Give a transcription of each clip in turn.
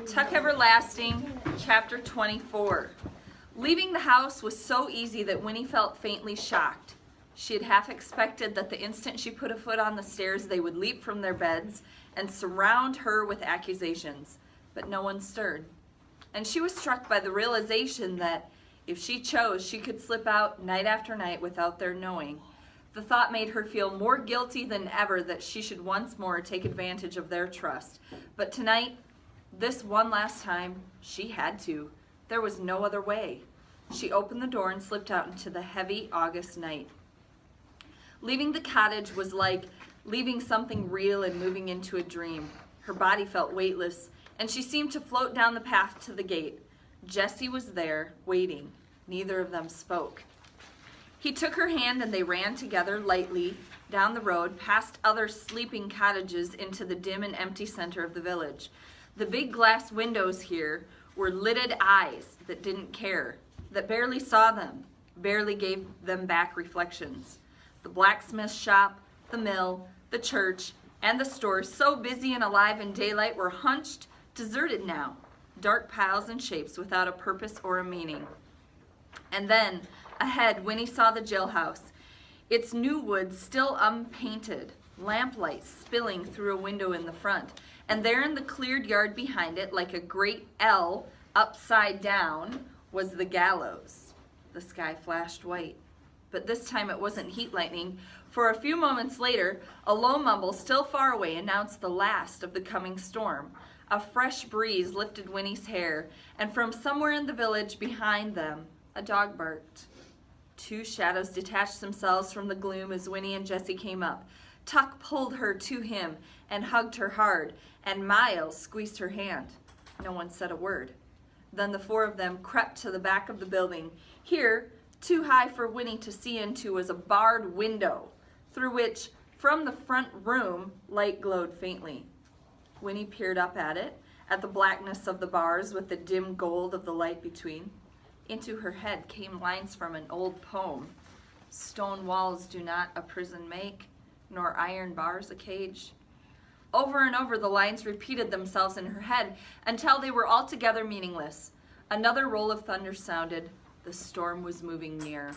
Tuck Everlasting, Chapter 24. Leaving the house was so easy that Winnie felt faintly shocked. She had half expected that the instant she put a foot on the stairs, they would leap from their beds and surround her with accusations, but no one stirred. And she was struck by the realization that if she chose, she could slip out night after night without their knowing. The thought made her feel more guilty than ever that she should once more take advantage of their trust. But tonight, this one last time, she had to. There was no other way. She opened the door and slipped out into the heavy August night. Leaving the cottage was like leaving something real and moving into a dream. Her body felt weightless, and she seemed to float down the path to the gate. Jesse was there, waiting. Neither of them spoke. He took her hand and they ran together lightly down the road, past other sleeping cottages into the dim and empty center of the village. The big glass windows here were lidded eyes that didn't care, that barely saw them, barely gave them back reflections. The blacksmith shop, the mill, the church, and the store, so busy and alive in daylight, were hunched, deserted now, dark piles and shapes without a purpose or a meaning. And then, ahead, Winnie saw the jailhouse, its new wood still unpainted, lamplight spilling through a window in the front. And there in the cleared yard behind it, like a great L upside down, was the gallows. The sky flashed white. But this time it wasn't heat lightning, for a few moments later, a low mumble still far away announced the last of the coming storm. A fresh breeze lifted Winnie's hair, and from somewhere in the village behind them, a dog barked. Two shadows detached themselves from the gloom as Winnie and Jesse came up. Tuck pulled her to him and hugged her hard, and Miles squeezed her hand. No one said a word. Then the four of them crept to the back of the building. Here, too high for Winnie to see into, was a barred window, through which, from the front room, light glowed faintly. Winnie peered up at it, at the blackness of the bars with the dim gold of the light between. Into her head came lines from an old poem. Stone walls do not a prison make, nor iron bars a cage. Over and over the lines repeated themselves in her head until they were altogether meaningless. Another roll of thunder sounded. The storm was moving near.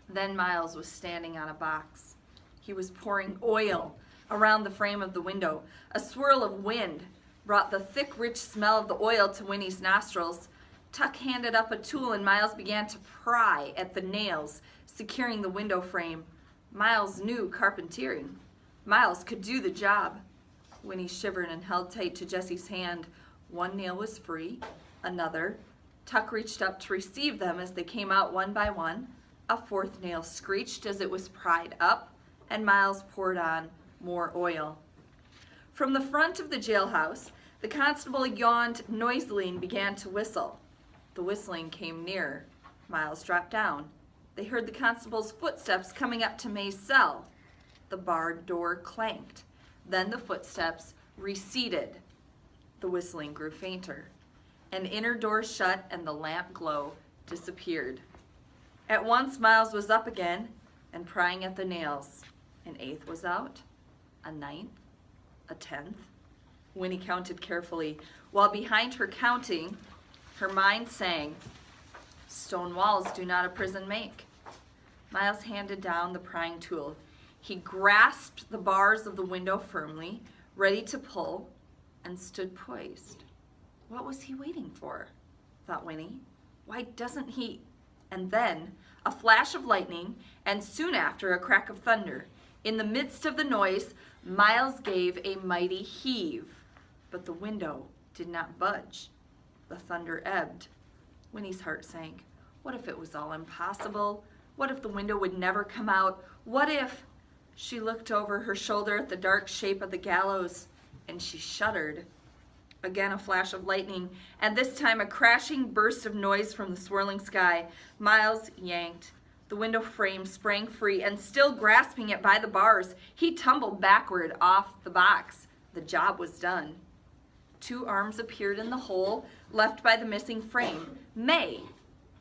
Then Miles was standing on a box. He was pouring oil around the frame of the window. A swirl of wind brought the thick, rich smell of the oil to Winnie's nostrils. Tuck handed up a tool and Miles began to pry at the nails securing the window frame. Miles knew carpentering. Miles could do the job. Winnie shivered and held tight to Jesse's hand. One nail was free, another. Tuck reached up to receive them as they came out one by one. A fourth nail screeched as it was pried up, and Miles poured on more oil. From the front of the jailhouse, the constable yawned noisily and began to whistle. The whistling came nearer. Miles dropped down. They heard the constable's footsteps coming up to May's cell. The barred door clanked. Then the footsteps receded. The whistling grew fainter. An inner door shut and the lamp glow disappeared. At once Miles was up again and prying at the nails. An eighth was out, a ninth, a 10th. Winnie counted carefully. While behind her counting, her mind sang, "Stone walls do not a prison make." Miles handed down the prying tool. He grasped the bars of the window firmly, ready to pull, and stood poised. What was he waiting for? Thought Winnie. Why doesn't he? And then a flash of lightning, and soon after a crack of thunder. In the midst of the noise, Miles gave a mighty heave, but the window did not budge. The thunder ebbed. Winnie's heart sank. What if it was all impossible? What if the window would never come out? What if? She looked over her shoulder at the dark shape of the gallows, and she shuddered. Again a flash of lightning, and this time a crashing burst of noise from the swirling sky. Miles yanked. The window frame sprang free, and still grasping it by the bars, he tumbled backward off the box. The job was done. Two arms appeared in the hole left by the missing frame. May.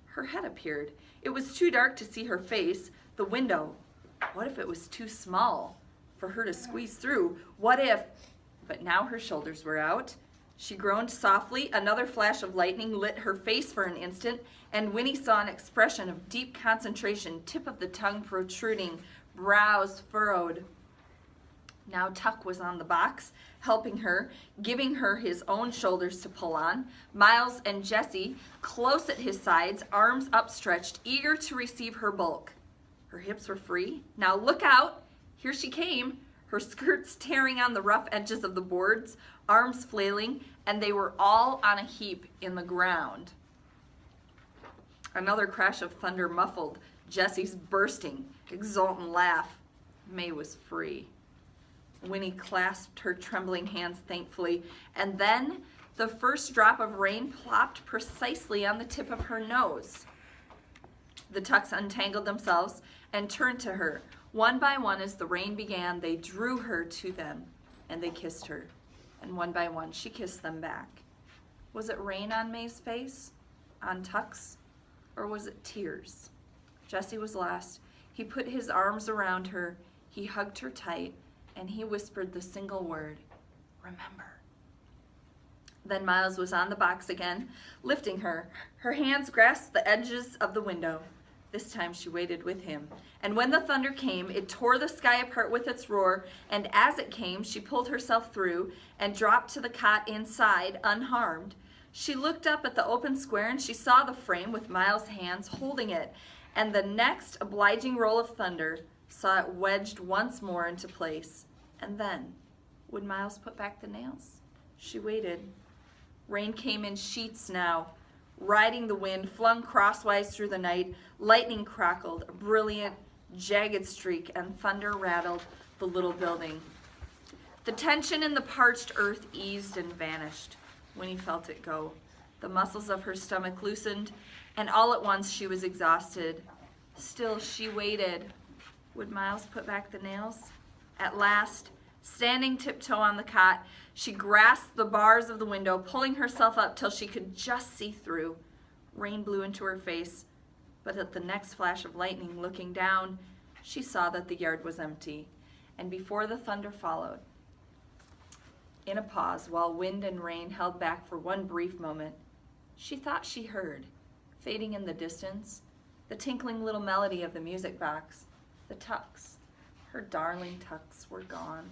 Her head appeared. It was too dark to see her face. The window. What if it was too small for her to squeeze through? What if? But now her shoulders were out. She groaned softly. Another flash of lightning lit her face for an instant, and Winnie saw an expression of deep concentration, tip of the tongue protruding, brows furrowed. Now Tuck was on the box, helping her, giving her his own shoulders to pull on. Miles and Jessie, close at his sides, arms upstretched, eager to receive her bulk. Her hips were free. Now look out! Here she came, her skirts tearing on the rough edges of the boards, arms flailing, and they were all on a heap in the ground. Another crash of thunder muffled Jessie's bursting, exultant laugh. May was free. Winnie clasped her trembling hands thankfully, and then the first drop of rain plopped precisely on the tip of her nose. The Tucks untangled themselves and turned to her. One by one, as the rain began, they drew her to them, and they kissed her. And one by one, she kissed them back. Was it rain on May's face? On Tuck's? Or was it tears? Jessie was last. He put his arms around her. He hugged her tight, and he whispered the single word, remember. Then Miles was on the box again, lifting her. Her hands grasped the edges of the window. This time she waited with him. And when the thunder came, it tore the sky apart with its roar, and as it came, she pulled herself through and dropped to the cot inside, unharmed. She looked up at the open square, and she saw the frame with Miles' hands holding it, and the next obliging roll of thunder saw it wedged once more into place. And then, would Miles put back the nails? She waited. Rain came in sheets now, riding the wind, flung crosswise through the night. Lightning crackled, a brilliant, jagged streak, and thunder rattled the little building. The tension in the parched earth eased and vanished. Winnie felt it go. The muscles of her stomach loosened, and all at once she was exhausted. Still, she waited. Would Miles put back the nails? At last, standing tiptoe on the cot, she grasped the bars of the window, pulling herself up till she could just see through. Rain blew into her face, but at the next flash of lightning, looking down, she saw that the yard was empty, and before the thunder followed, in a pause, while wind and rain held back for one brief moment, she thought she heard, fading in the distance, the tinkling little melody of the music box. The Tucks, her darling Tucks, were gone.